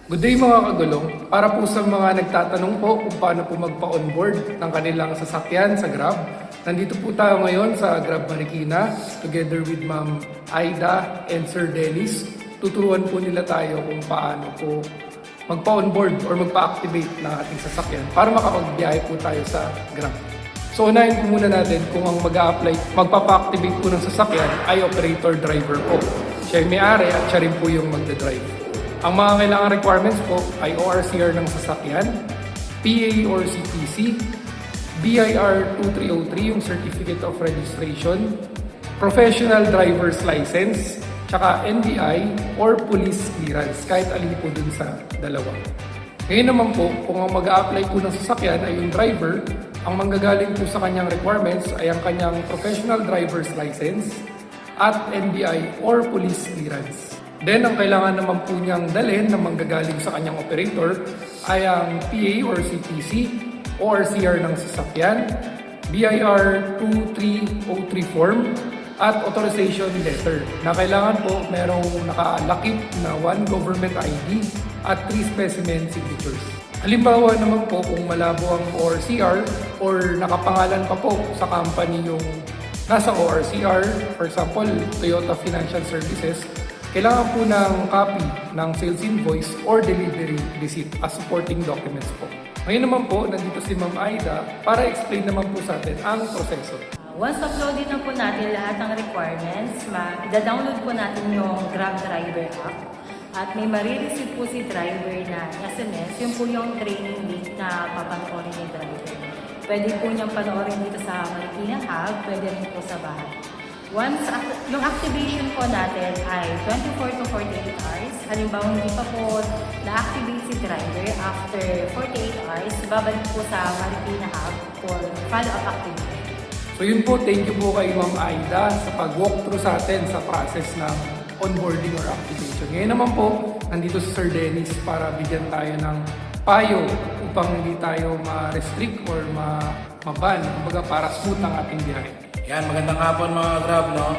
Good day mga kagulong. Para po sa mga nagtatanong po kung paano po magpa-onboard ng kanilang sasakyan sa Grab, nandito po tayo ngayon sa Grab Marikina together with Ma'am Aida and Sir Dennis. Tuturuan po nila tayo kung paano po magpa-onboard or magpa-activate ng ating sasakyan para makapagbiyahe po tayo sa Grab. So unahin po muna natin kung ang mag-a-apply, magpapa-activate po ng sasakyan ay operator driver po. Siya yung may-ari at siya rin po yung magdadrive. Ang mga kailangan requirements po ay ORCR ng sasakyan, PA or CPC, BIR 2303 yung Certificate of Registration, Professional Driver's License, tsaka NBI or Police Clearance, kahit alin po dun sa dalawa. Ngayon naman po, kung ang mag-a-apply po ng sasakyan ay yung driver, ang manggagaling po sa kanyang requirements ay ang kanyang Professional Driver's License at NBI or Police Clearance. Then, ang kailangan naman po niyang dalhin na manggagaling sa kanyang operator ay ang PA or CPC o RCR ng sasakyan, BIR 2303 form, at authorization letter na kailangan po merong nakalakip na 1 government ID at 3 specimen signatures. Halimbawa naman po kung malabo ang ORCR or nakapangalan pa po sa company yung nasa ORCR, for example, Toyota Financial Services, kailangan po ng copy ng sales invoice or delivery receipt as supporting documents po. Ngayon naman po, nandito si Ma'am Aida para explain naman po sa atin ang proseso. Once uploaded na po natin lahat ng requirements, i-download po natin yung Grab Driver app at may marireceive po si driver na SMS, yun po yung training link na papanoorin ni driver. Pwede po niyang panoorin dito sa Marikina Hub, pwede rin po sa bahay. Once yung activation po natin ay 24 to 48 hours. Halimbawa, hindi pa po na-activate si driver after 48 hours, babalik po sa Marikina Hub for follow-up activity. So yun po, thank you po kay Ma'am Aida sa pag-walk through sa atin sa process ng onboarding or activation. Ngayon naman po, nandito si Sir Dennis para bigyan tayo ng payo upang hindi tayo ma-restrict or ma-ban, kumbaga para smooth ang ating biyahe. Yan, magandang hapon mga Grab, no?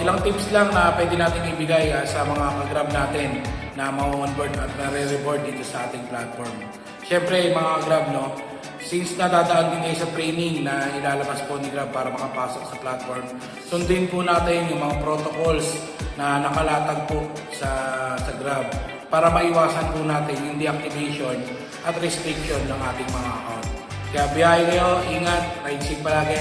Ilang tips lang na pwede natin ibigay sa mga ka-Grab natin na ma-onboard at nare-reward dito sa ating platform. Siyempre, mga Grab, no? Since nadadaan din kayo sa training na ilalabas po ni Grab para makapasok sa platform, sundin po natin yung mga protocols na nakalatag po sa Grab para maiwasan po natin yung deactivation at restriction ng ating mga account. Kaya biyahe kayo, ingat, ride safe palagi.